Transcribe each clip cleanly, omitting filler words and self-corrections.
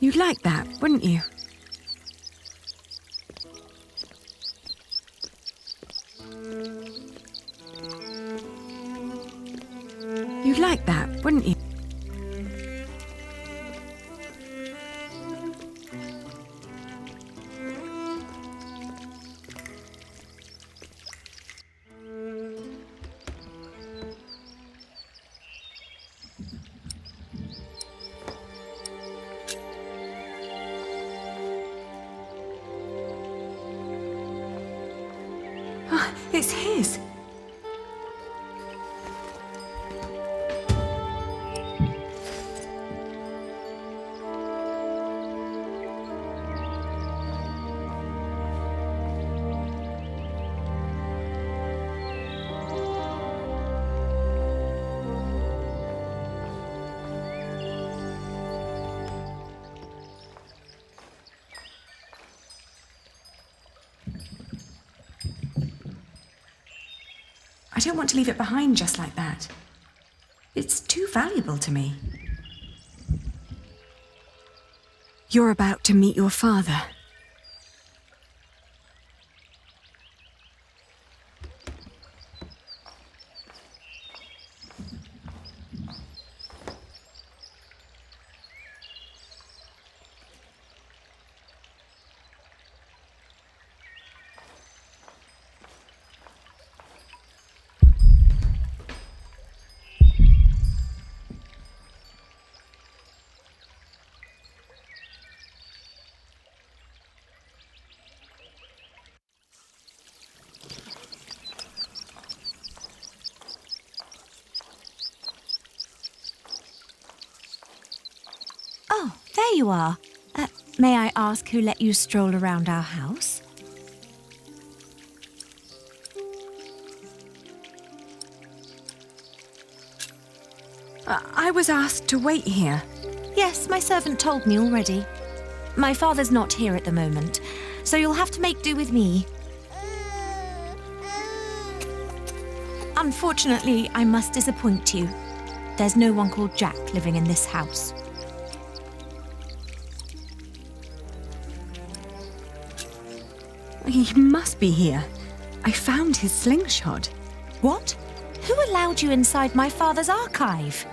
You'd like that, wouldn't you? You'd like that, wouldn't you? It's his. I don't want to leave it behind just like that. It's too valuable to me. You're about to meet your father. Oh, there you are. May I ask who let you stroll around our house? I was asked to wait here. Yes, my servant told me already. My father's not here at the moment, so you'll have to make do with me. Unfortunately, I must disappoint you. There's no one called Jack living in this house. He must be here. I found his slingshot. What? Who allowed you inside my father's archive?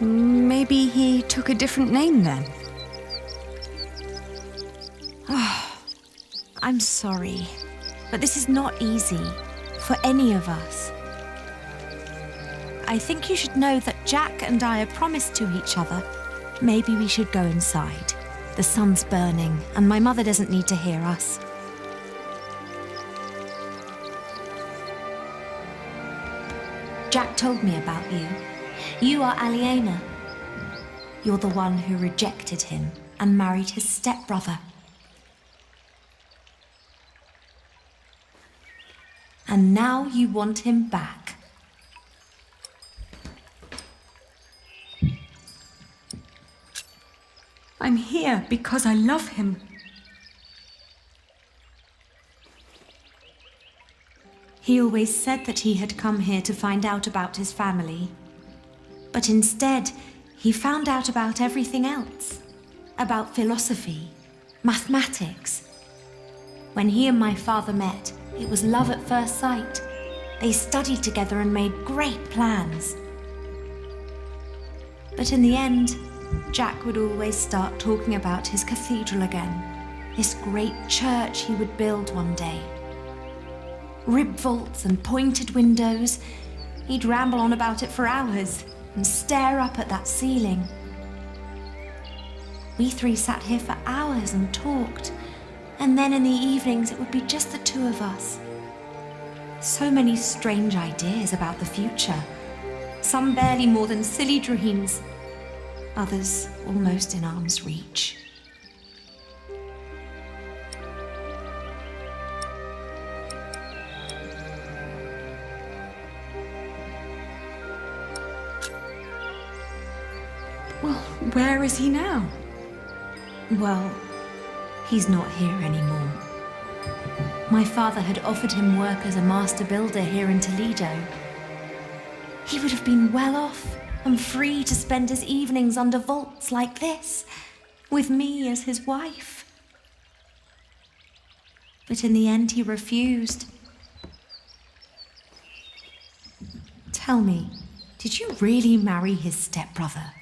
Maybe he took a different name then. I'm sorry, but this is not easy for any of us. I think you should know that Jack and I are promised to each other. Maybe we should go inside. The sun's burning, and my mother doesn't need to hear us. Jack told me about you. You are Aliena. You're the one who rejected him and married his stepbrother. And now you want him back. I'm here because I love him. He always said that he had come here to find out about his family. But instead, he found out about everything else. About philosophy, mathematics. When he and my father met, it was love at first sight. They studied together and made great plans. But in the end, Jack would always start talking about his cathedral again, this great church he would build one day. Rib vaults and pointed windows. He'd ramble on about it for hours and stare up at that ceiling. We three sat here for hours and talked, and then in the evenings it would be just the two of us. So many strange ideas about the future, some barely more than silly dreams. others almost in arm's reach. Well, where is he now? Well, he's not here anymore. My father had offered him work as a master builder here in Toledo. He would have been well off and free to spend his evenings under vaults like this, with me as his wife. But in the end, he refused. Tell me, did you really marry his stepbrother?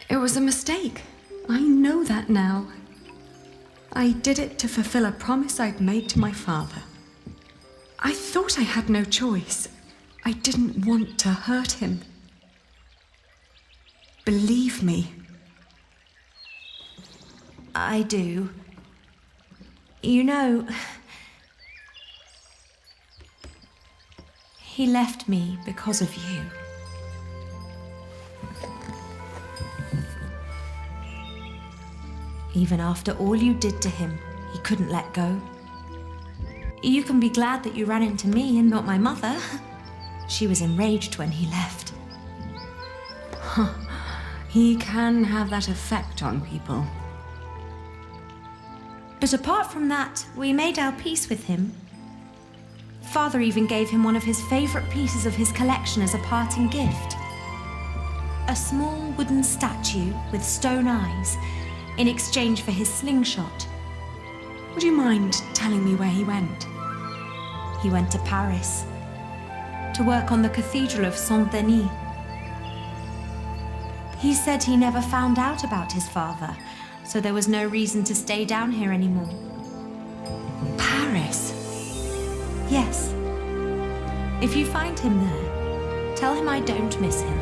It was a mistake. I know that now. I did it to fulfill a promise I'd made to my father. I thought I had no choice. I didn't want to hurt him. Believe me. I do. You know, he left me because of you. Even after all you did to him, he couldn't let go. You can be glad that you ran into me and not my mother. She was enraged when he left. He can have that effect on people. But apart from that, we made our peace with him. Father even gave him one of his favorite pieces of his collection as a parting gift. A small wooden statue with stone eyes, in exchange for his slingshot. Would you mind telling me where he went? He went to Paris to work on the Cathedral of Saint-Denis. He said he never found out about his father, so there was no reason to stay down here anymore. Paris? Yes. If you find him there, tell him I don't miss him.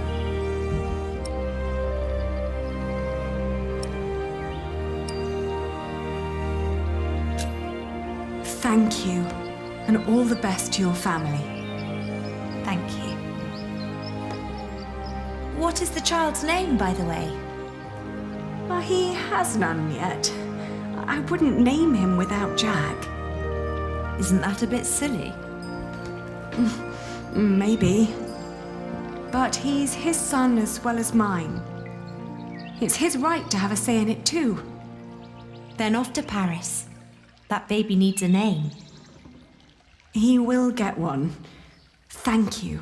Thank you, and all the best to your family. Thank you. What is the child's name, by the way? He has none yet. I wouldn't name him without Jack. Isn't that a bit silly? Maybe. But he's his son as well as mine. It's his right to have a say in it too. Then off to Paris. That baby needs a name. He will get one. Thank you.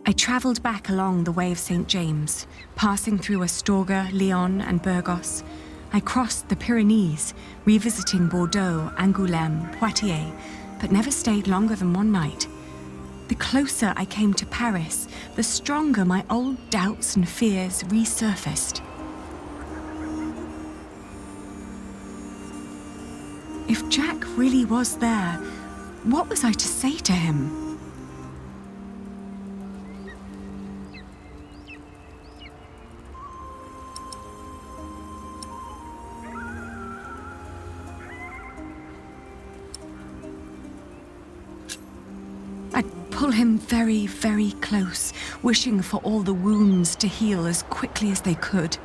I travelled back along the Way of St. James, passing through Astorga, Lyon and Burgos. I crossed the Pyrenees, revisiting Bordeaux, Angoulême, Poitiers, but never stayed longer than one night. The closer I came to Paris, the stronger my old doubts and fears resurfaced. If Jack really was there, what was I to say to him? Pull him very, very close, wishing for all the wounds to heal as quickly as they could.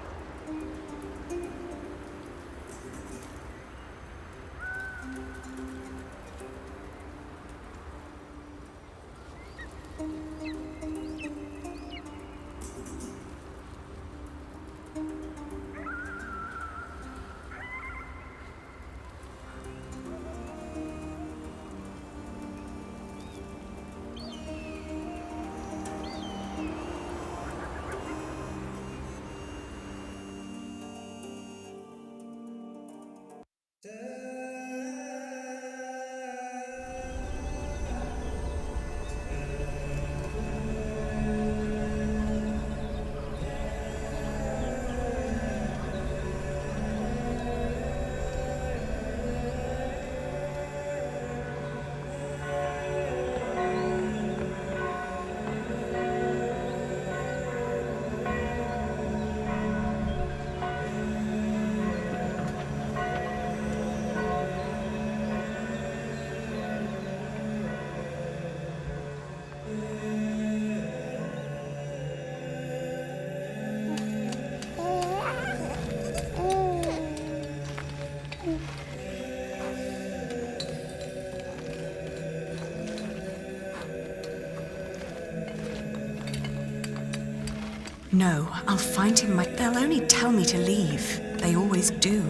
No, I'll find him. They'll only tell me to leave. They always do.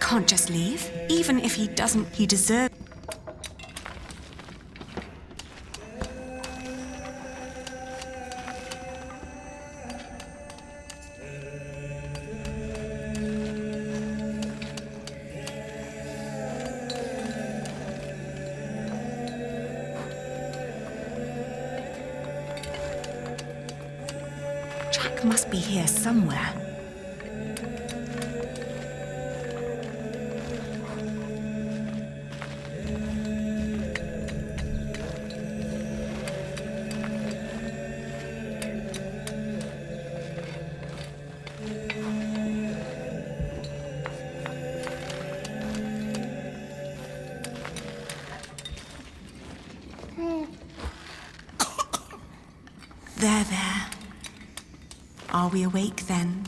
Can't just leave, even if he doesn't. He deserves. Jack must be here somewhere. There. Are we awake then?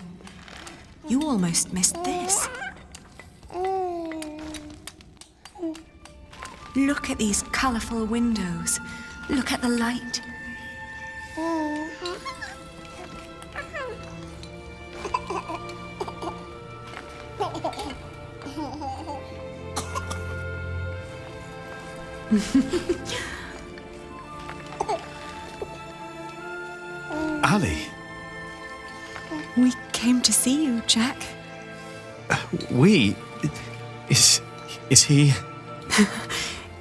You almost missed this. Look at these colourful windows. Look at the light. Ali? We came to see you, Jack. We? Is he?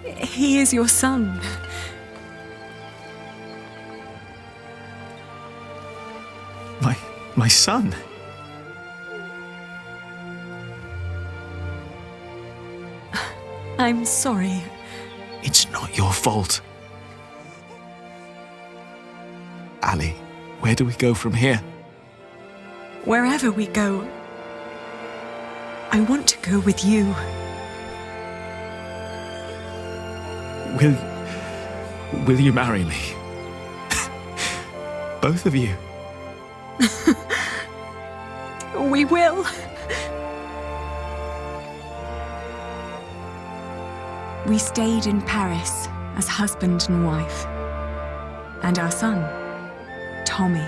He is your son. My son? I'm sorry. It's not your fault. Ali, where do we go from here? Wherever we go, I want to go with you. Will you marry me? Both of you? We will. We stayed in Paris as husband and wife. And our son, Tommy.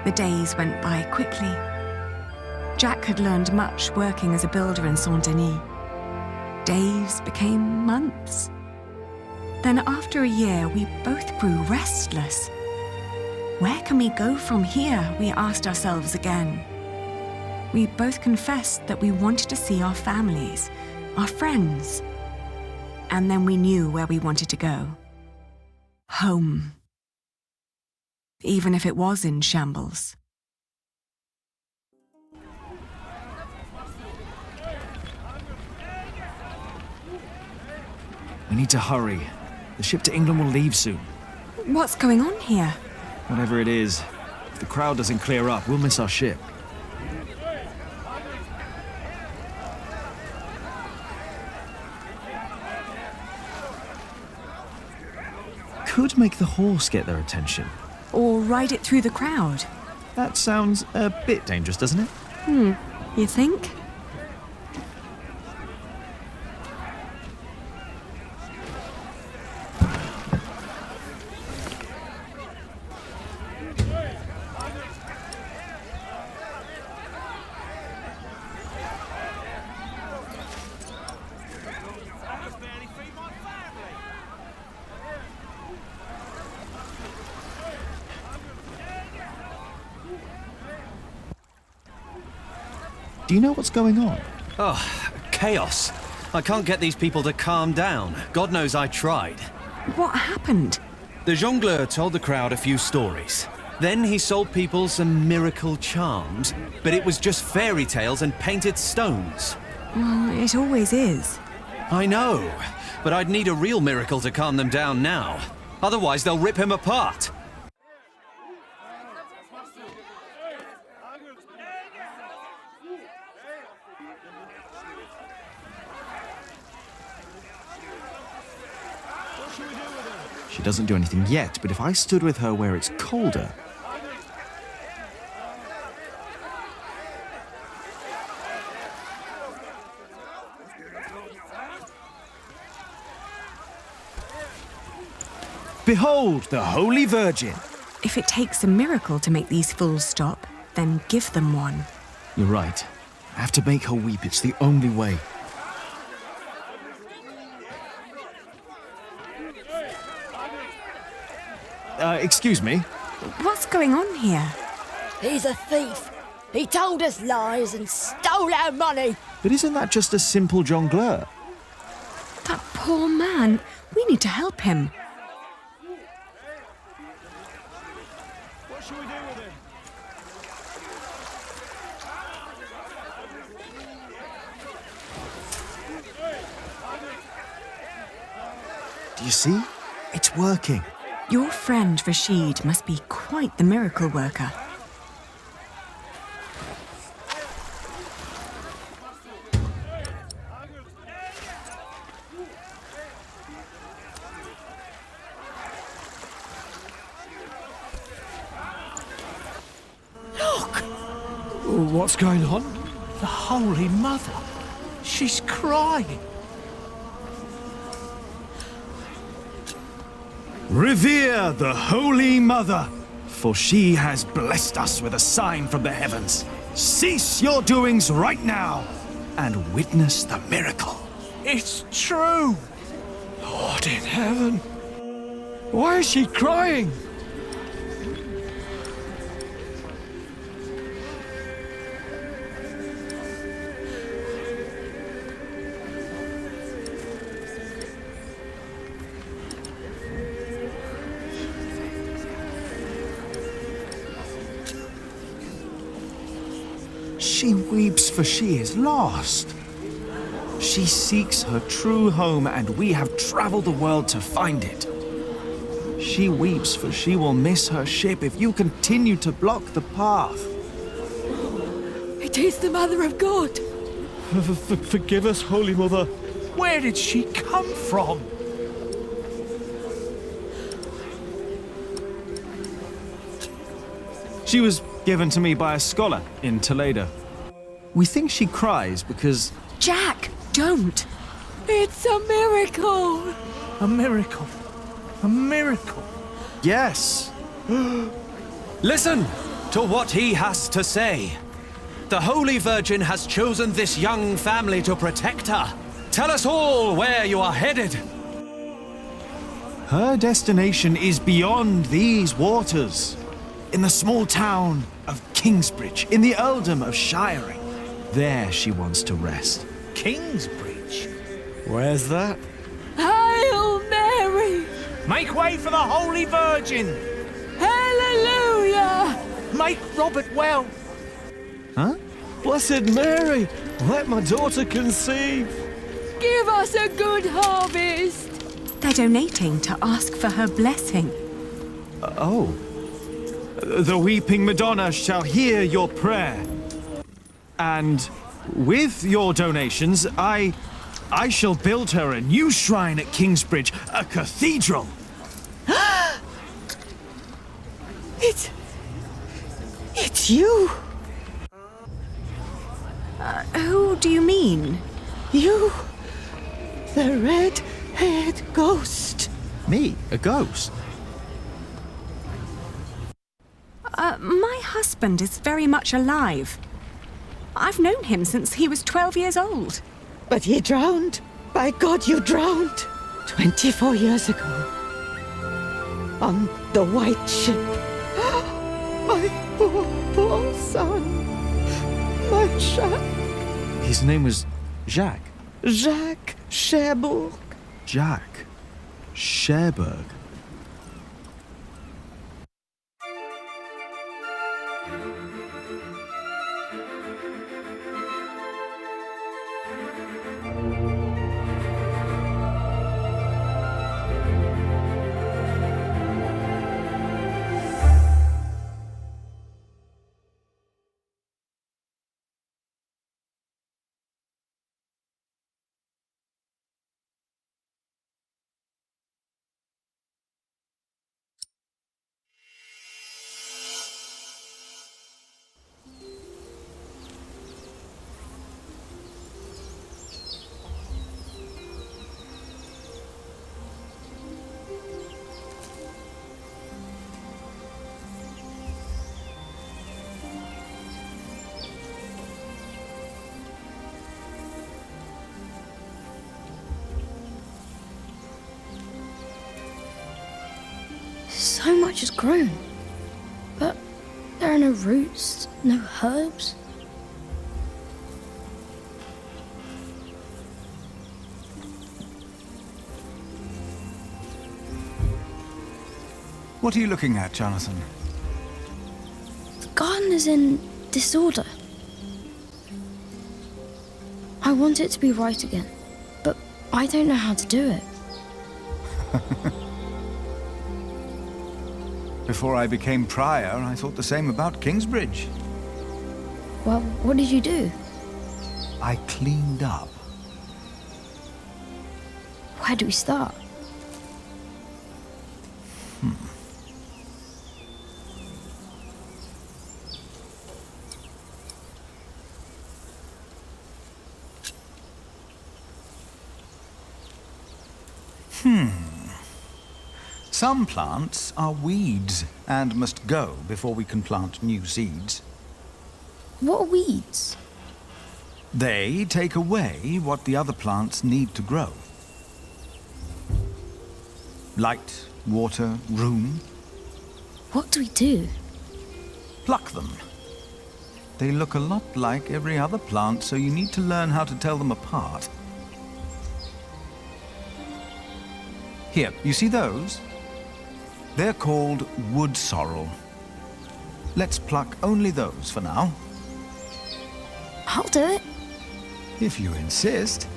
The days went by quickly. Jack had learned much working as a builder in Saint-Denis. Days became months. Then after a year, we both grew restless. Where can we go from here, we asked ourselves again. We both confessed that we wanted to see our families, our friends. And then we knew where we wanted to go. Home. Even if it was in shambles. We need to hurry. The ship to England will leave soon. What's going on here? Whatever it is, if the crowd doesn't clear up, we'll miss our ship. Could make the horse get their attention. Or ride it through the crowd. That sounds a bit dangerous, doesn't it? You think? Do you know what's going on? Oh, chaos. I can't get these people to calm down. God knows I tried. What happened? The jongleur told the crowd a few stories. Then he sold people some miracle charms, but it was just fairy tales and painted stones. Well, it always is. I know, but I'd need a real miracle to calm them down now. Otherwise, they'll rip him apart. She doesn't do anything yet, but if I stood with her where it's colder... Behold, the Holy Virgin! If it takes a miracle to make these fools stop, then give them one. You're right. I have to make her weep. It's the only way. Excuse me? What's going on here? He's a thief. He told us lies and stole our money. But isn't that just a simple jongleur? That poor man. We need to help him. What should we do with him? Do you see? It's working. Your friend Rashid must be quite the miracle worker. What's going on? The Holy Mother. She's crying. Revere the Holy Mother, for she has blessed us with a sign from the heavens. Cease your doings right now and witness the miracle. It's true. Lord in heaven. Why is she crying? She weeps for she is lost. She seeks her true home, and we have traveled the world to find it. She weeps for she will miss her ship if you continue to block the path. It is the Mother of God. Forgive us, Holy Mother. Where did she come from? She was given to me by a scholar in Toledo. We think she cries because... Jack, don't! It's a miracle. A miracle. A miracle. Yes! Listen to what he has to say. The Holy Virgin has chosen this young family to protect her. Tell us all where you are headed. Her destination is beyond these waters. In the small town of Kingsbridge, in the earldom of Shiring. There she wants to rest. Kingsbridge? Where's that? Hail Mary. Make way for the Holy Virgin! Hallelujah. Make Robert well! Huh? Blessed Mary, let my daughter conceive! Give us a good harvest. They're donating to ask for her blessing. Oh. The weeping Madonna shall hear your prayer. And with your donations, I shall build her a new shrine at Kingsbridge, a cathedral. It's you. Who do you mean? You. The red-haired ghost. Me? A ghost? My husband is very much alive. I've known him since he was 12 years old. But he drowned. By God, you drowned. 24 years ago. On the white ship. My poor son. My Jacques. His name was Jacques. Jacques Cherbourg. Jacques Cherbourg. So much has grown. But there are no roots, no herbs. What are you looking at, Jonathan? The garden is in disorder. I want it to be right again, but I don't know how to do it. Before I became prior, I thought the same about Kingsbridge. Well, what did you do? I cleaned up. Where do we start? Some plants are weeds and must go before we can plant new seeds. What are weeds? They take away what the other plants need to grow. Light, water, room. What do we do? Pluck them. They look a lot like every other plant, so you need to learn how to tell them apart. Here, you see those? They're called wood sorrel. Let's pluck only those for now. I'll do it. If you insist.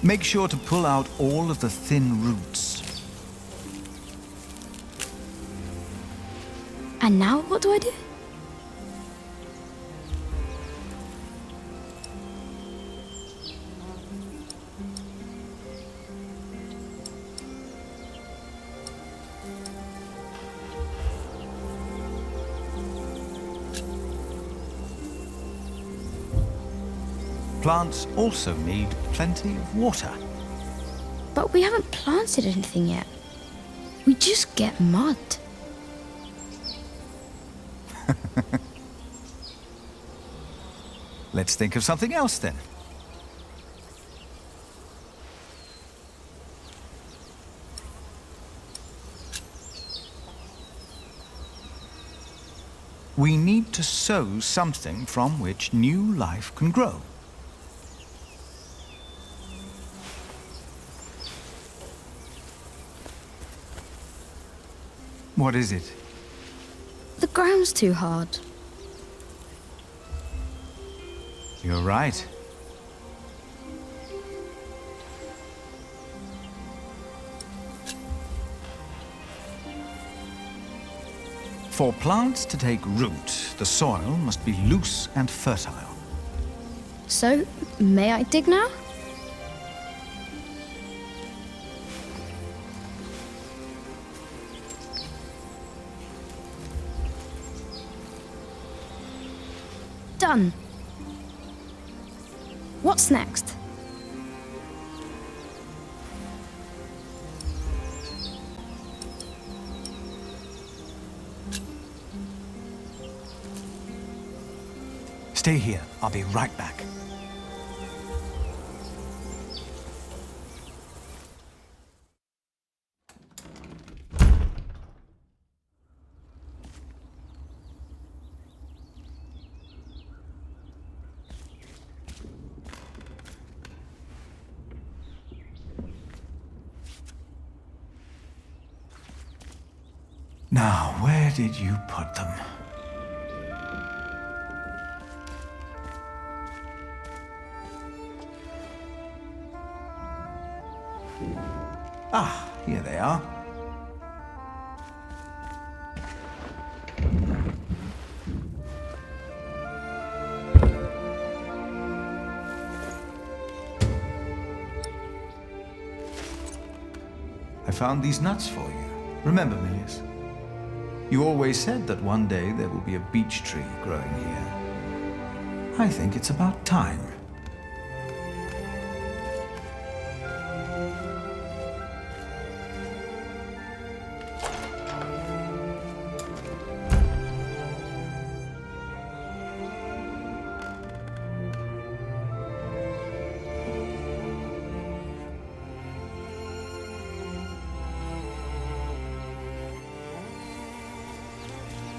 Make sure to pull out all of the thin roots. And now what do I do? Plants also need plenty of water. But we haven't planted anything yet. We just get mud. Let's think of something else then. We need to sow something from which new life can grow. What is it? The ground's too hard. You're right. For plants to take root, the soil must be loose and fertile. So, may I dig now? Done. What's next? Stay here. I'll be right back. Now, where did you put them? Ah, here they are. I found these nuts for you. Remember, Milius? You always said that one day there will be a beech tree growing here. I think it's about time.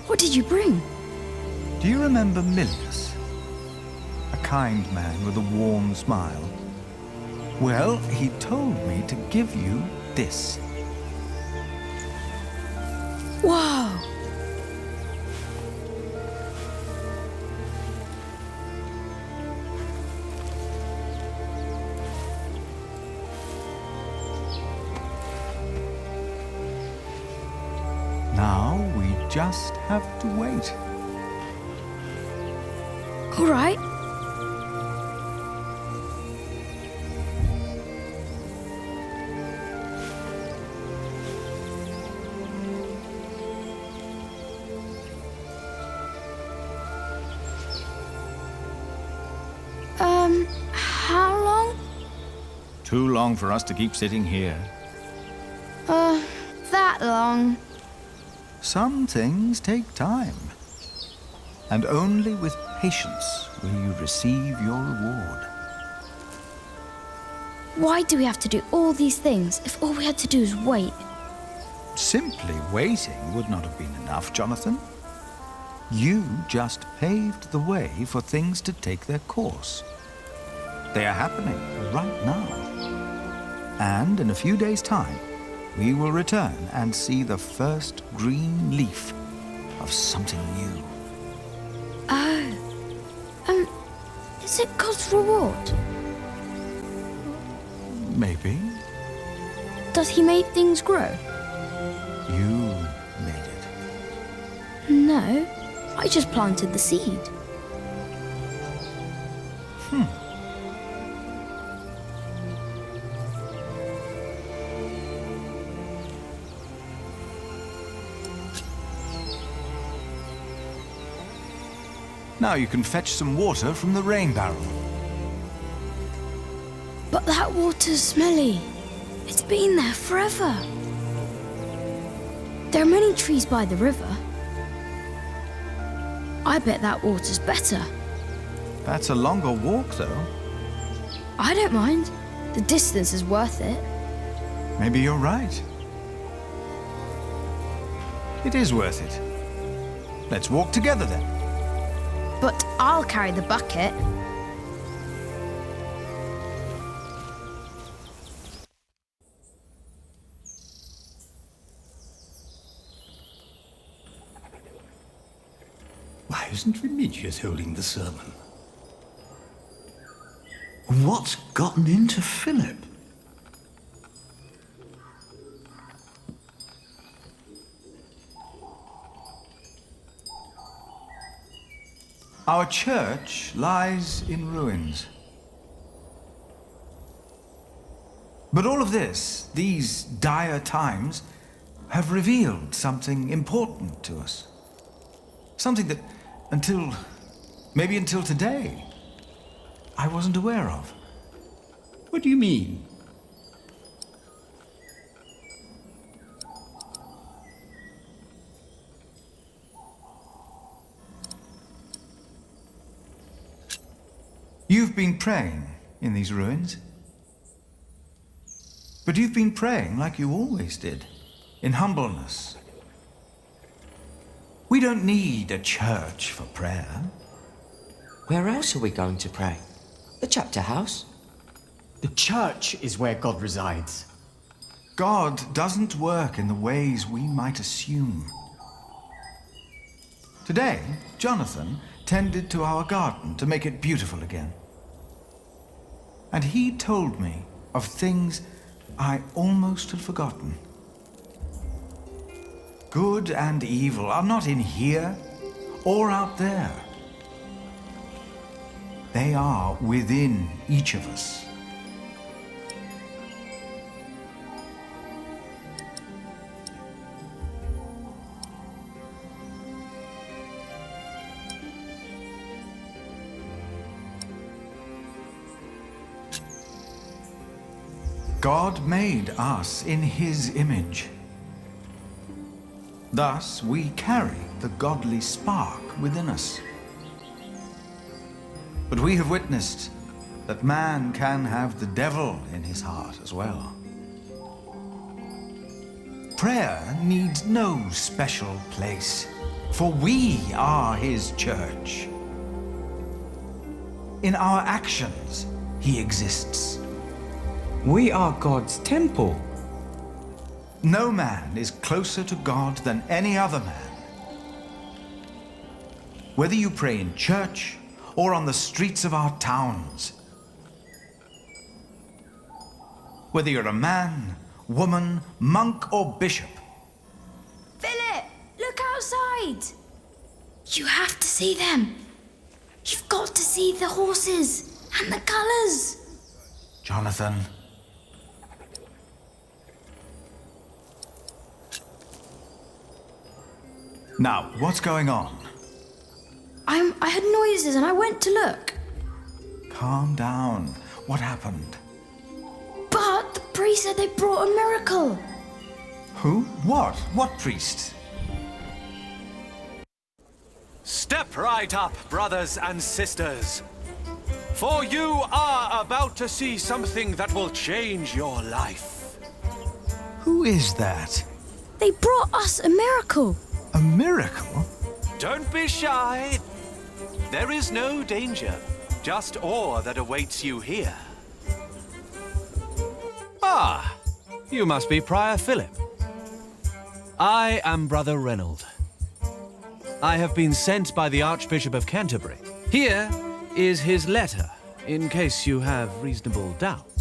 What did you bring? Do you remember Milius? A kind man with a warm smile. Well, he told me to give you this. Wow! Now we just have to wait. All right. How long? Too long for us to keep sitting here. That long. Some things take time. And only with patience will you receive your reward. Why do we have to do all these things if all we had to do is wait? Simply waiting would not have been enough, Jonathan. You just paved the way for things to take their course. They are happening right now. And in a few days' time, we will return and see the first green leaf of something new. Is it God's reward? Maybe. Does he make things grow? You made it. No, I just planted the seed. Now you can fetch some water from the rain barrel. But that water's smelly. It's been there forever. There are many trees by the river. I bet that water's better. That's a longer walk, though. I don't mind. The distance is worth it. Maybe you're right. It is worth it. Let's walk together then. But I'll carry the bucket. Why isn't Remigius holding the sermon? What's gotten into Philip? Our church lies in ruins. But all of this, these dire times, have revealed something important to us. Something that, maybe until today, I wasn't aware of. What do you mean? You've been praying in these ruins. But you've been praying like you always did, in humbleness. We don't need a church for prayer. Where else are we going to pray? The chapter house? The church is where God resides. God doesn't work in the ways we might assume. Today, Jonathan tended to our garden to make it beautiful again. And he told me of things I almost had forgotten. Good and evil are not in here or out there. They are within each of us. God made us in His image. Thus, we carry the godly spark within us. But we have witnessed that man can have the devil in his heart as well. Prayer needs no special place, for we are His church. In our actions, He exists. We are God's temple. No man is closer to God than any other man. Whether you pray in church or on the streets of our towns, whether you're a man, woman, monk, or bishop. Philip, look outside! You have to see them. You've got to see the horses and the colours. Jonathan. Now, what's going on? I heard noises and I went to look. Calm down. What happened? But the priest said they brought a miracle. Who? What? What priest? Step right up, brothers and sisters. For you are about to see something that will change your life. Who is that? They brought us a miracle. A miracle? Don't be shy. There is no danger, just awe that awaits you here. Ah, you must be Prior Philip. I am Brother Reynold. I have been sent by the Archbishop of Canterbury. Here is his letter, in case you have reasonable doubts.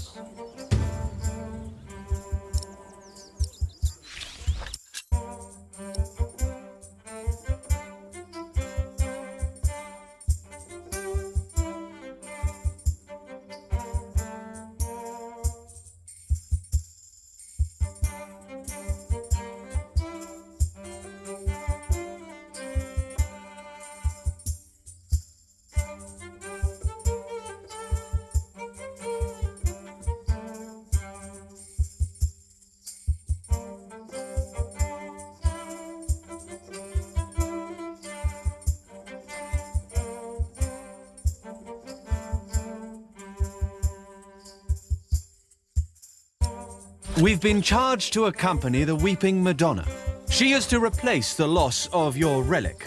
We've been charged to accompany the Weeping Madonna. She is to replace the loss of your relic,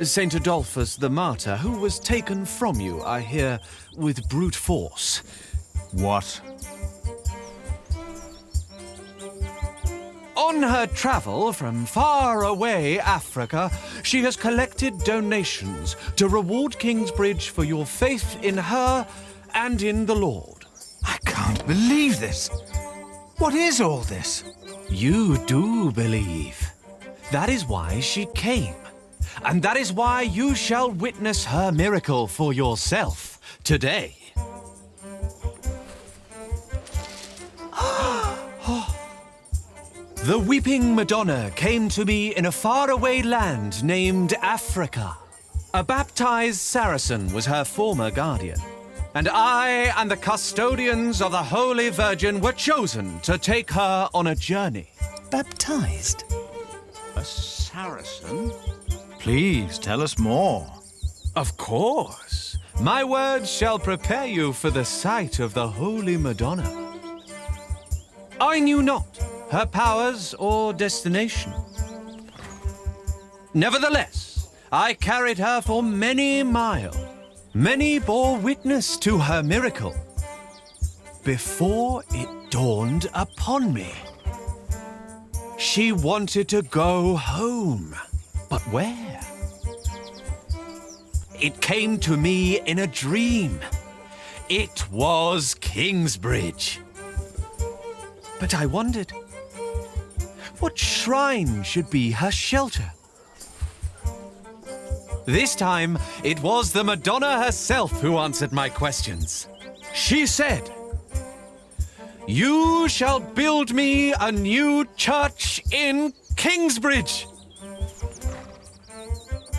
Saint Adolphus the Martyr, who was taken from you, I hear, with brute force. What? On her travel from far away Africa, she has collected donations to reward Kingsbridge for your faith in her and in the Lord. I can't believe this. What is all this? You do believe. That is why she came. And that is why you shall witness her miracle for yourself today. The Weeping Madonna came to me in a faraway land named Africa. A baptized Saracen was her former guardian. And I and the custodians of the Holy Virgin were chosen to take her on a journey. Baptized? A Saracen? Please, tell us more. Of course. My words shall prepare you for the sight of the Holy Madonna. I knew not her powers or destination. Nevertheless, I carried her for many miles. Many bore witness to her miracle before it dawned upon me. She wanted to go home, but where? It came to me in a dream. It was Kingsbridge. But I wondered, what shrine should be her shelter? This time, it was the Madonna herself who answered my questions. She said, "You shall build me a new church in Kingsbridge."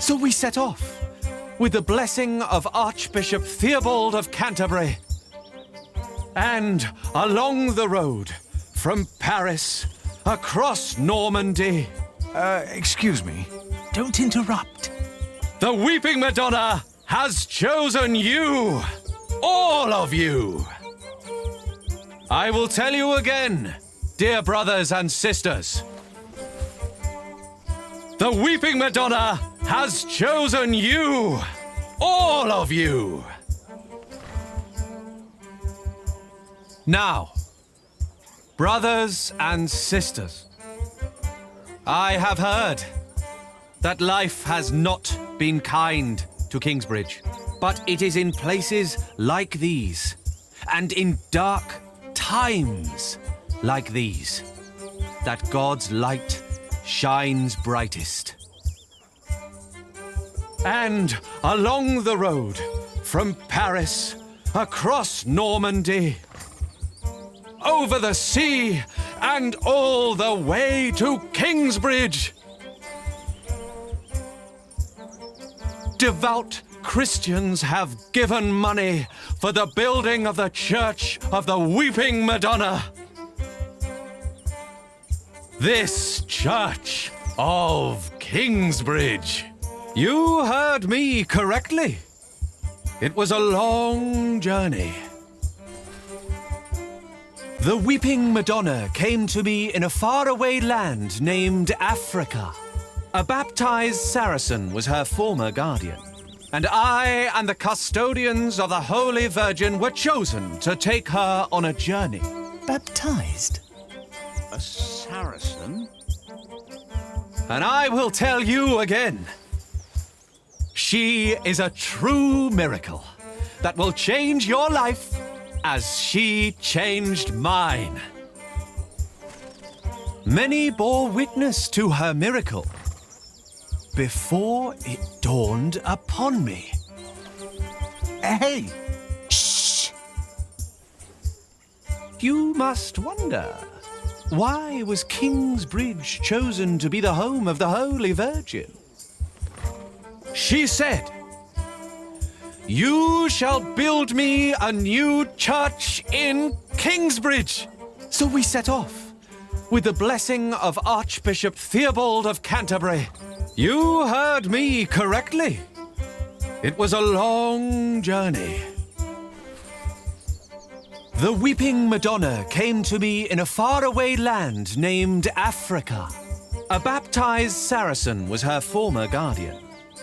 So we set off, with the blessing of Archbishop Theobald of Canterbury. And along the road, from Paris, across Normandy. Excuse me. Don't interrupt. The Weeping Madonna has chosen you, all of you. I will tell you again, dear brothers and sisters. The Weeping Madonna has chosen you, all of you. Now, brothers and sisters, I have heard that life has not been kind to Kingsbridge, but it is in places like these, and in dark times like these, that God's light shines brightest. And along the road, from Paris, across Normandy, over the sea, and all the way to Kingsbridge, devout Christians have given money for the building of the Church of the Weeping Madonna. This Church of Kingsbridge. You heard me correctly. It was a long journey. The Weeping Madonna came to me in a faraway land named Africa. A baptized Saracen was her former guardian, and I and the custodians of the Holy Virgin were chosen to take her on a journey. Baptized? A Saracen? And I will tell you again. She is a true miracle that will change your life as she changed mine. Many bore witness to her miracle before it dawned upon me. Hey! Shh! You must wonder, why was Kingsbridge chosen to be the home of the Holy Virgin? She said, "You shall build me a new church in Kingsbridge." So we set off, with the blessing of Archbishop Theobald of Canterbury. You heard me correctly. It was a long journey. The Weeping Madonna came to me in a faraway land named Africa. A baptized Saracen was her former guardian,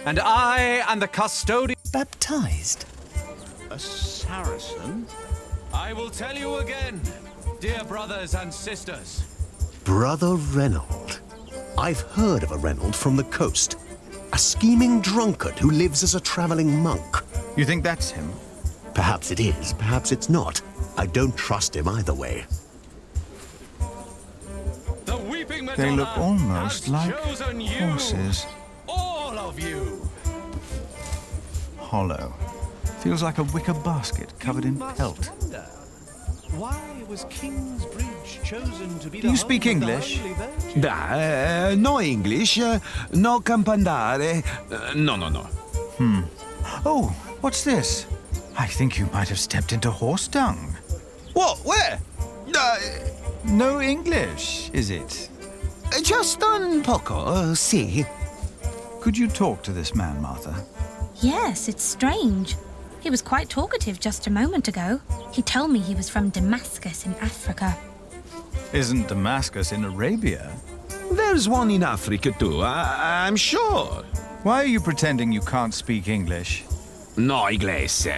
and I and the custodian... Baptized? A Saracen? I will tell you again, dear brothers and sisters. Brother Reynold. I've heard of a Reynold from the coast. A scheming drunkard who lives as a traveling monk. You think that's him? Perhaps it is, perhaps it's not. I don't trust him either way. The Weeping Madonna They look almost has like chosen you, horses. all of you. Hollow. Feels like a wicker basket covered in pelt. Wonder, why was Kingsbridge chosen to be Do the you speak home of the English? Holy Virgin? No English, no campandare, no. Oh, what's this? I think you might have stepped into horse dung. What? Where? No English, is it? Just un poco, si. Could you talk to this man, Martha? Yes, it's strange. He was quite talkative just a moment ago. He told me he was from Damascus in Africa. Isn't Damascus in Arabia? There's one in Africa too, I'm sure. Why are you pretending you can't speak English? No inglese,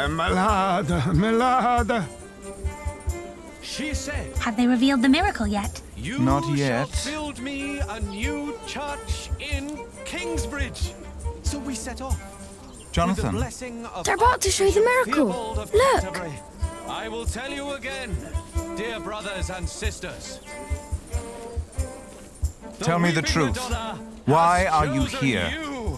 malada. She said, Have they revealed the miracle yet? "You Not shall yet. build me a new church in Kingsbridge." So we set off. Jonathan. With the blessing of They're about to show the miracle. Theobald of Look. Canterbury. I will tell you again, Dear brothers and sisters, Tell me the truth. Why are you here?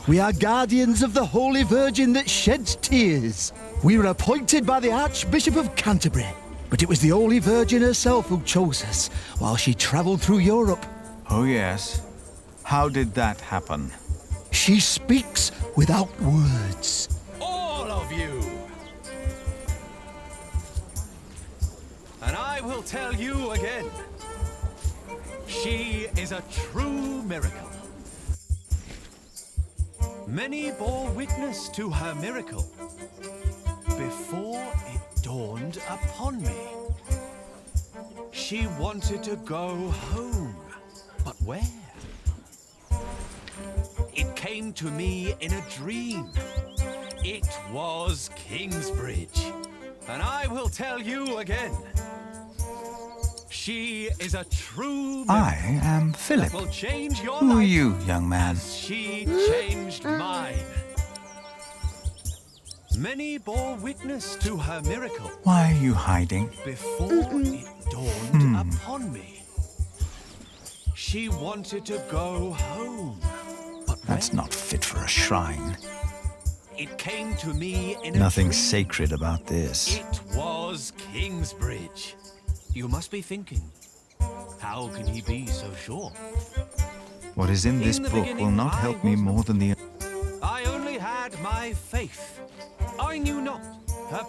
We are guardians of the Holy Virgin that sheds tears. We were appointed by the Archbishop of Canterbury, but it was the Holy Virgin herself who chose us while she travelled through Europe. Oh, yes. How did that happen? She speaks without words. All of you! And I will tell you again. She is a true miracle. Many bore witness to her miracle before it dawned upon me. She wanted to go home, but where? It came to me in a dream. It was Kingsbridge. And I will tell you again. She is a true miracle. I am Philip. That will change your Who are life you, young man? as she changed mine. Many bore witness to her miracle Why are you hiding? before it dawned upon me. She wanted to go home, but That's not fit for a shrine. it came to me in a Nothing dream. sacred about this. It was Kingsbridge. You must be thinking, how can he be so sure? What is in this In the book beginning, will not I help me was more than the... I only had my faith. I knew not her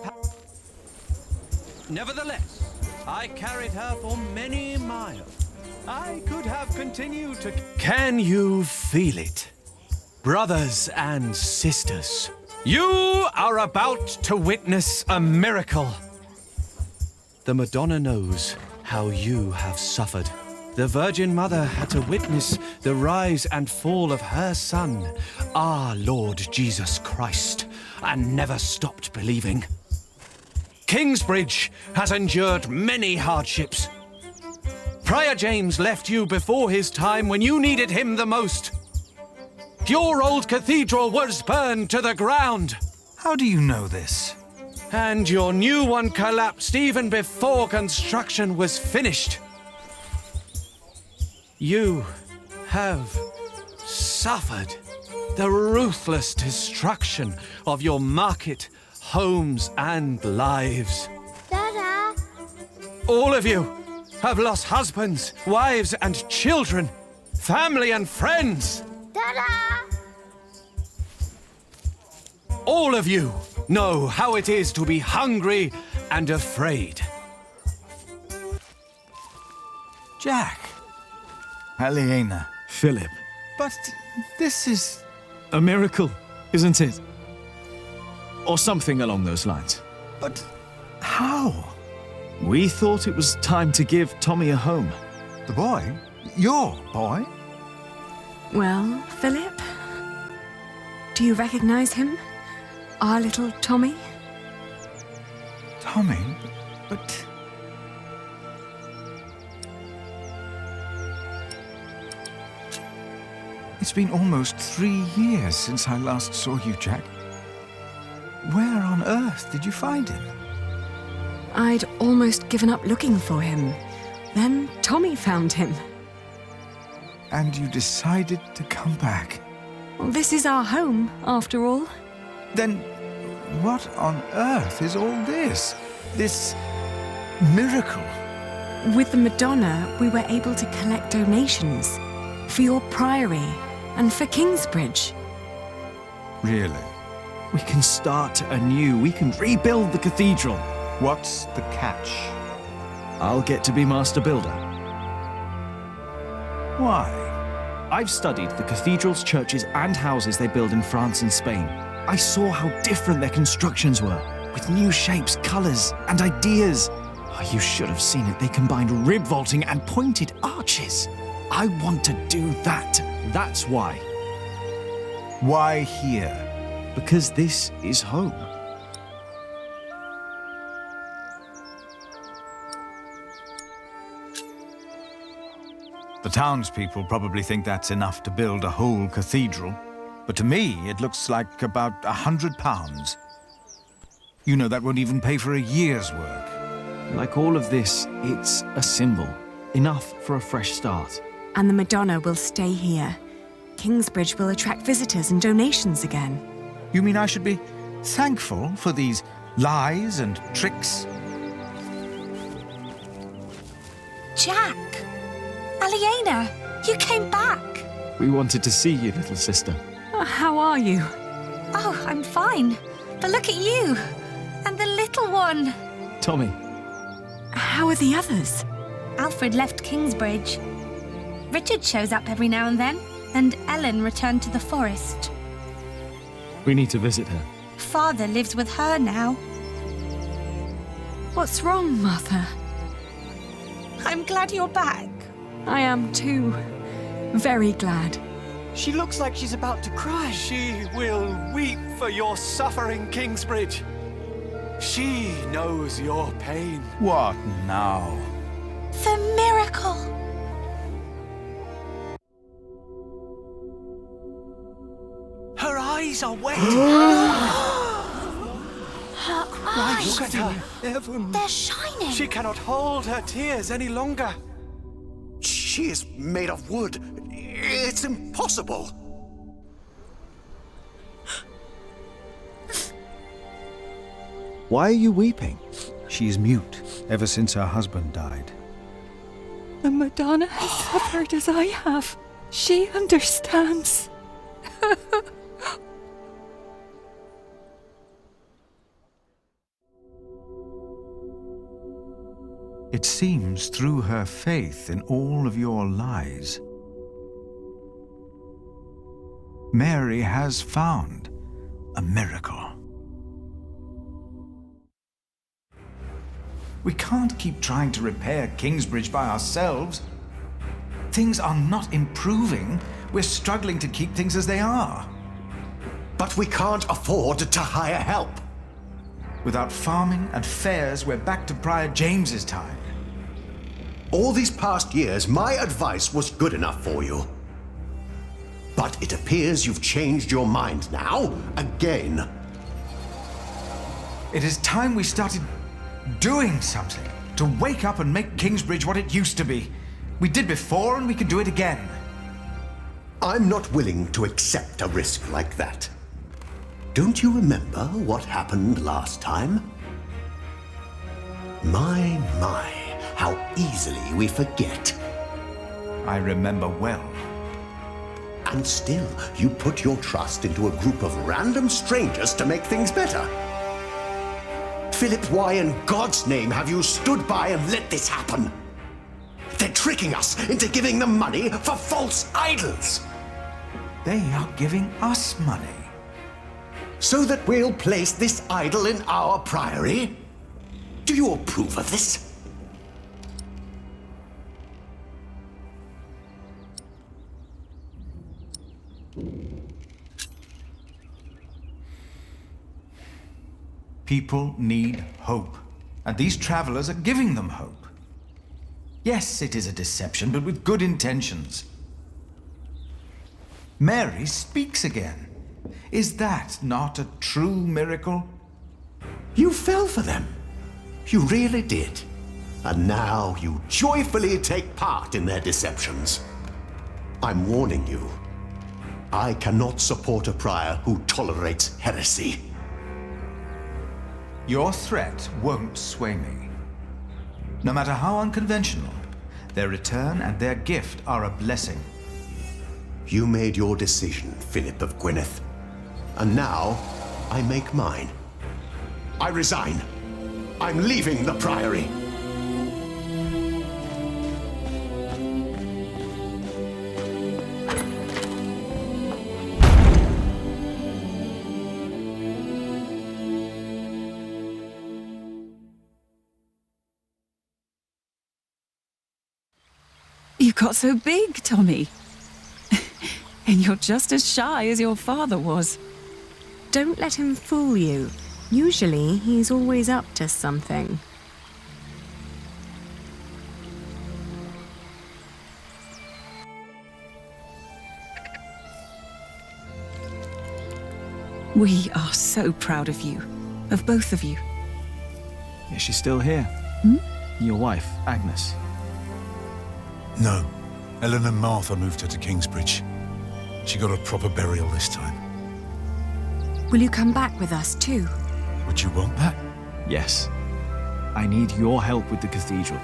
Nevertheless, I carried her for many miles. I could have continued to... Can you feel it? Brothers and sisters, you are about to witness a miracle. The Madonna knows how you have suffered. The Virgin Mother had to witness the rise and fall of her Son, our Lord Jesus Christ, and never stopped believing. Kingsbridge has endured many hardships. Prior James left you before his time when you needed him the most. Your old cathedral was burned to the ground. How do you know this? And your new one collapsed even before construction was finished. You have suffered the ruthless destruction of your market, homes, and lives. Dada! All of you have lost husbands, wives, and children, family and friends. Dada! All of you know how it is to be hungry and afraid. Jack. Aliena. Philip. But this is... A miracle, isn't it? Or something along those lines. But how? We thought it was time to give Tommy a home. The boy? Your boy? Well, Philip? Do you recognize him? Our little Tommy? Tommy? But... It's been almost 3 years since I last saw you, Jack. Where on earth did you find him? I'd almost given up looking for him. Then Tommy found him. And you decided to come back? Well, this is our home, after all. Then what on earth is all this? This miracle? With the Madonna, we were able to collect donations for your priory and for Kingsbridge. Really? We can start anew. We can rebuild the cathedral. What's the catch? I'll get to be master builder. Why? I've studied the cathedrals, churches, and houses they build in France and Spain. I saw how different their constructions were, with new shapes, colors, and ideas. Oh, you should have seen it. They combined rib vaulting and pointed arches. I want to do that. That's why. Why here? Because this is home. The townspeople probably think that's enough to build a whole cathedral. But to me, it looks like about £100. You know, that won't even pay for a year's work. Like all of this, it's a symbol. Enough for a fresh start. And the Madonna will stay here. Kingsbridge will attract visitors and donations again. You mean I should be thankful for these lies and tricks? Jack! Aliena! You came back! We wanted to see you, little sister. How are you? Oh, I'm fine. But look at you! And the little one! Tommy. How are the others? Alfred left Kingsbridge. Richard shows up every now and then, and Ellen returned to the forest. We need to visit her. Father lives with her now. What's wrong, Mother? I'm glad you're back. I am too. Very glad. She looks like she's about to cry. She will weep for your suffering, Kingsbridge. She knows your pain. What now? The miracle! Her eyes are wet. Her eyes! Look at her. Heaven. They're shining! She cannot hold her tears any longer. She is made of wood. It's impossible. Why are you weeping? She is mute ever since her husband died. The Madonna has suffered as I have. She understands. It seems through her faith in all of your lies, Mary has found a miracle. We can't keep trying to repair Kingsbridge by ourselves. Things are not improving. We're struggling to keep things as they are. But we can't afford to hire help. Without farming and fairs, we're back to Prior James's time. All these past years, my advice was good enough for you. But it appears you've changed your mind now, again. It is time we started doing something to wake up and make Kingsbridge what it used to be. We did before, and we can do it again. I'm not willing to accept a risk like that. Don't you remember what happened last time? My, how easily we forget. I remember well. And still, you put your trust into a group of random strangers to make things better. Philip, why in God's name have you stood by and let this happen? They're tricking us into giving them money for false idols. They are giving us money. So that we'll place this idol in our priory? Do you approve of this? People need hope, and these travelers are giving them hope. Yes, it is a deception, but with good intentions. Mary speaks again. Is that not a true miracle? You fell for them. You really did. And now you joyfully take part in their deceptions. I'm warning you. I cannot support a prior who tolerates heresy. Your threat won't sway me. No matter how unconventional, their return and their gift are a blessing. You made your decision, Philip of Gwynedd. And now, I make mine. I resign. I'm leaving the Priory. You got so big, Tommy. And you're just as shy as your father was. Don't let him fool you. Usually, he's always up to something. We are so proud of you. Of both of you. Is she still here? Your wife, Agnes. No. Ellen and Martha moved her to Kingsbridge. She got a proper burial this time. Will you come back with us too? Would you want that? Yes. I need your help with the cathedral.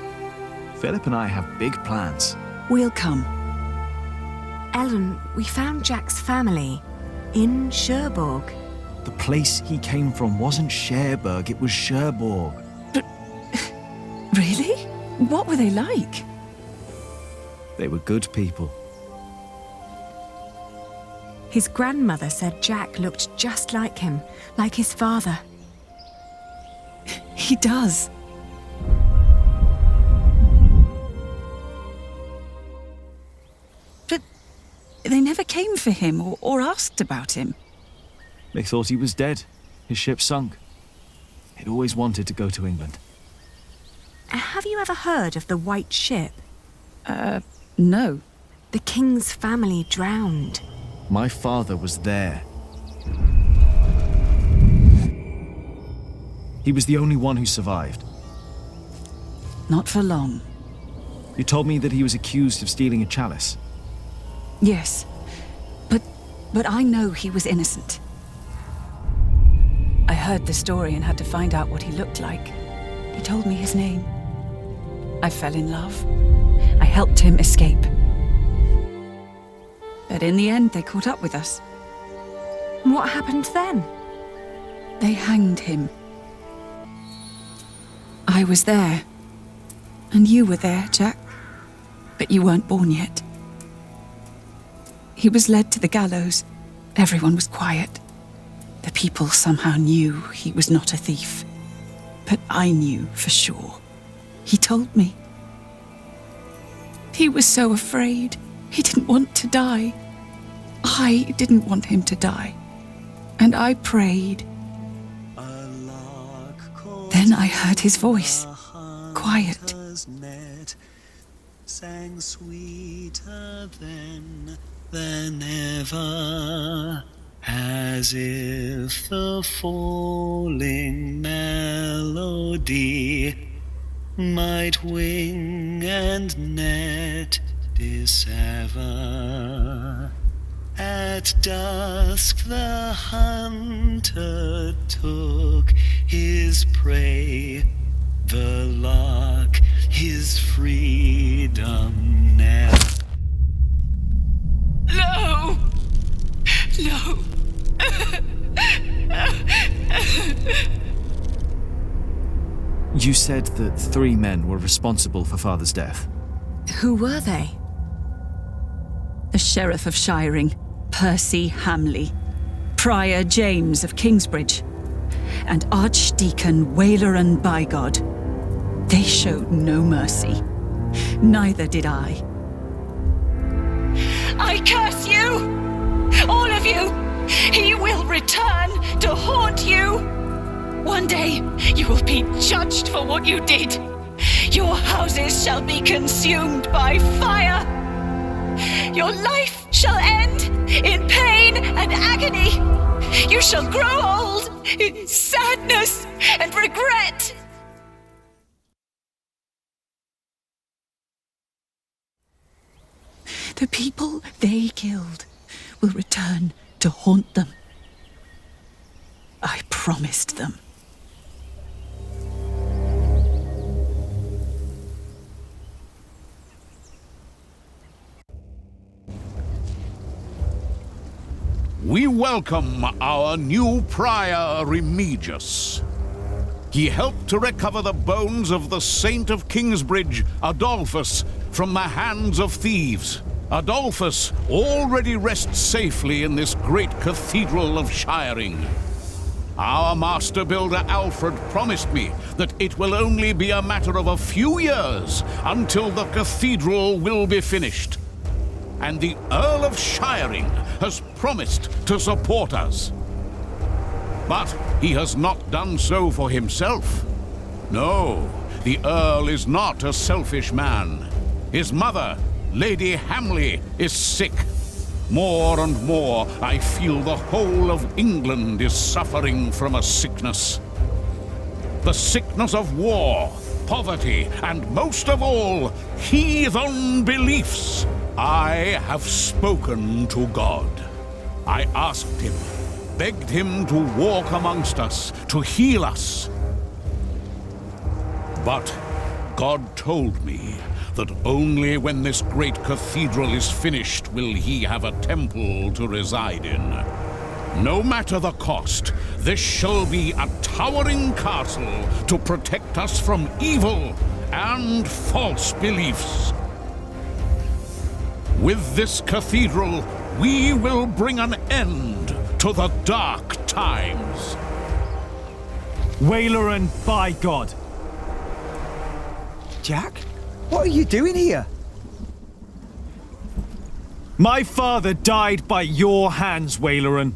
Philip and I have big plans. We'll come. Ellen, we found Jack's family in Cherbourg. The place he came from wasn't Cherbourg, it was Cherbourg. But... really? What were they like? They were good people. His grandmother said Jack looked just like him, like his father. He does. But they never came for him or asked about him. They thought he was dead. His ship sunk. He'd always wanted to go to England. Have you ever heard of the White Ship? No. The king's family drowned. My father was there. He was the only one who survived. Not for long. You told me that he was accused of stealing a chalice. Yes. But I know he was innocent. I heard the story and had to find out what he looked like. He told me his name. I fell in love. I helped him escape. But in the end, they caught up with us. What happened then? They hanged him. I was there. And you were there, Jack. But you weren't born yet. He was led to the gallows. Everyone was quiet. The people somehow knew he was not a thief. But I knew for sure. He told me. He was so afraid. He didn't want to die. I didn't want him to die. And I prayed. Then I heard his voice. Quiet. Sang sweeter than ever, as if the falling melody might wing and net dissever. At dusk the hunter took his prey, the lark his freedom net. No! No! You said that 3 men were responsible for Father's death. Who were they? The Sheriff of Shiring, Percy Hamley, Prior James of Kingsbridge, and Archdeacon Waleran Bygod. They showed no mercy. Neither did I. I curse you! All of you! He will return to haunt you! One day, you will be judged for what you did. Your houses shall be consumed by fire. Your life shall end in pain and agony. You shall grow old in sadness and regret. The people they killed will return to haunt them. I promised them. We welcome our new prior, Remigius. He helped to recover the bones of the Saint of Kingsbridge, Adolphus, from the hands of thieves. Adolphus already rests safely in this great cathedral of Shiring. Our master builder Alfred promised me that it will only be a matter of a few years until the cathedral will be finished. And the Earl of Shiring has promised to support us. But he has not done so for himself. No, the Earl is not a selfish man. His mother, Lady Hamley, is sick. More and more, I feel the whole of England is suffering from a sickness. The sickness of war, poverty, and most of all, heathen beliefs. I have spoken to God. I asked him, begged him to walk amongst us, to heal us. But God told me that only when this great cathedral is finished will he have a temple to reside in. No matter the cost, this shall be a towering castle to protect us from evil and false beliefs. With this cathedral, we will bring an end to the dark times. Waileran, by God. Jack? What are you doing here? My father died by your hands, Waileran.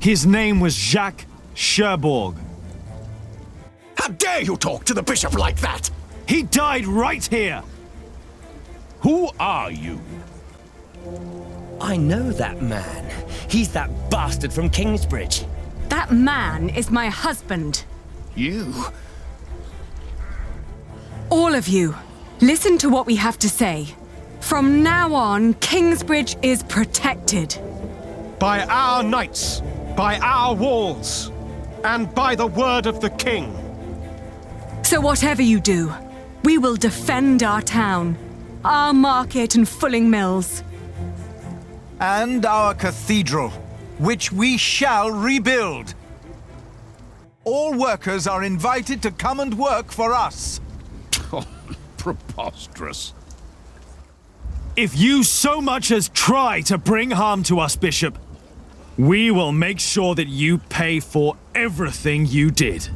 His name was Jacques Cherbourg. How dare you talk to the bishop like that? He died right here! Who are you? I know that man. He's that bastard from Kingsbridge. That man is my husband. You? All of you, listen to what we have to say. From now on, Kingsbridge is protected. By our knights, by our walls, and by the word of the king. So whatever you do, we will defend our town, our market and fulling mills. And our cathedral, which we shall rebuild. All workers are invited to come and work for us. Oh, preposterous. If you so much as try to bring harm to us, Bishop, we will make sure that you pay for everything you did.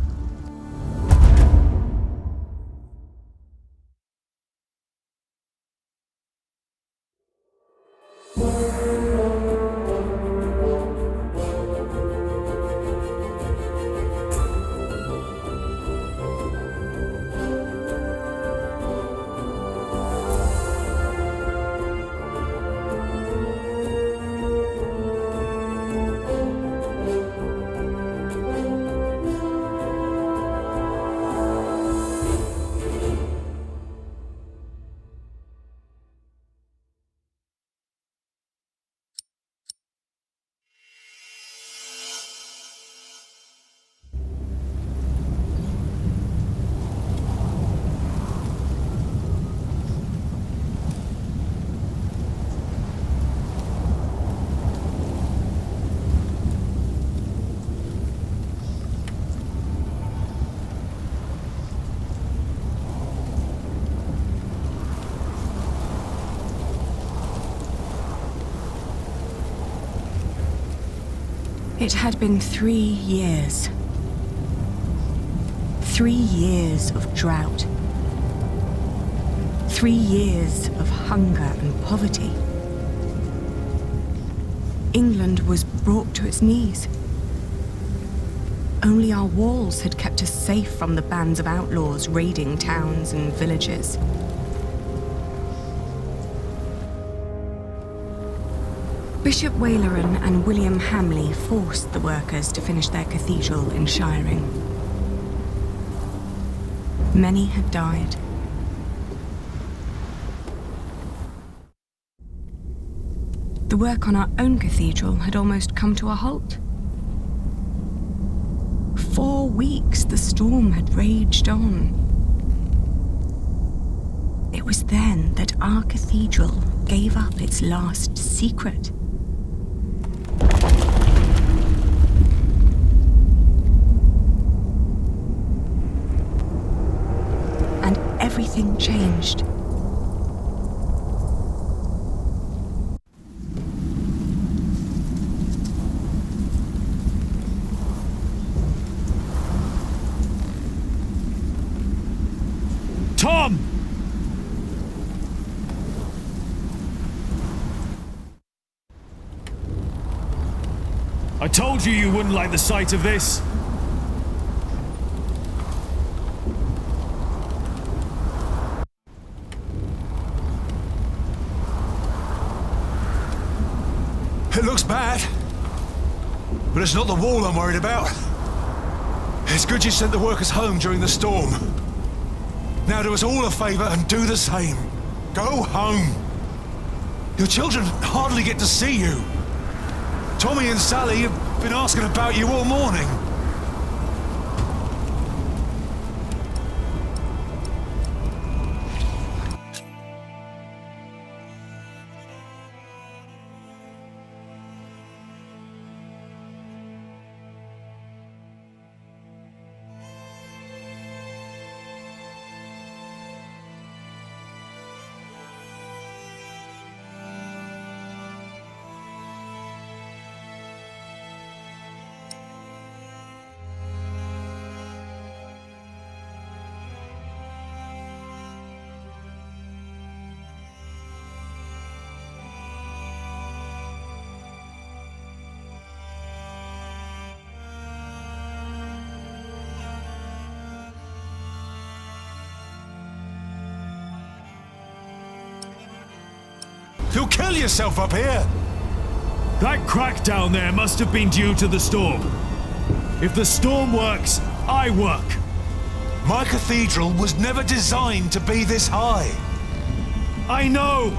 It had been 3 years. 3 years of drought. 3 years of hunger and poverty. England was brought to its knees. Only our walls had kept us safe from the bands of outlaws raiding towns and villages. Bishop Waileran and William Hamley forced the workers to finish their cathedral in Shiring. Many had died. The work on our own cathedral had almost come to a halt. 4 weeks the storm had raged on. It was then that our cathedral gave up its last secret. And everything changed. Tom! I told you wouldn't like the sight of this. It looks bad, but it's not the wall I'm worried about. It's good you sent the workers home during the storm. Now do us all a favour and do the same. Go home. Your children hardly get to see you. Tommy and Sally have been asking about you all morning. You'll kill yourself up here! That crack down there must have been due to the storm. If the storm works, I work. My cathedral was never designed to be this high. I know!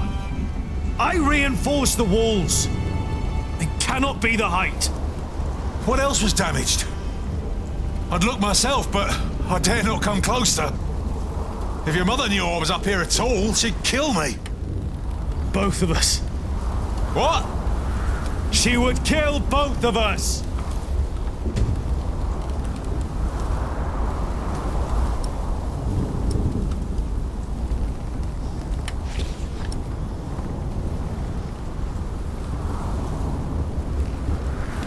I reinforced the walls. It cannot be the height. What else was damaged? I'd look myself, but I dare not come closer. If your mother knew I was up here at all, she'd kill me. Both of us. What? She would kill both of us!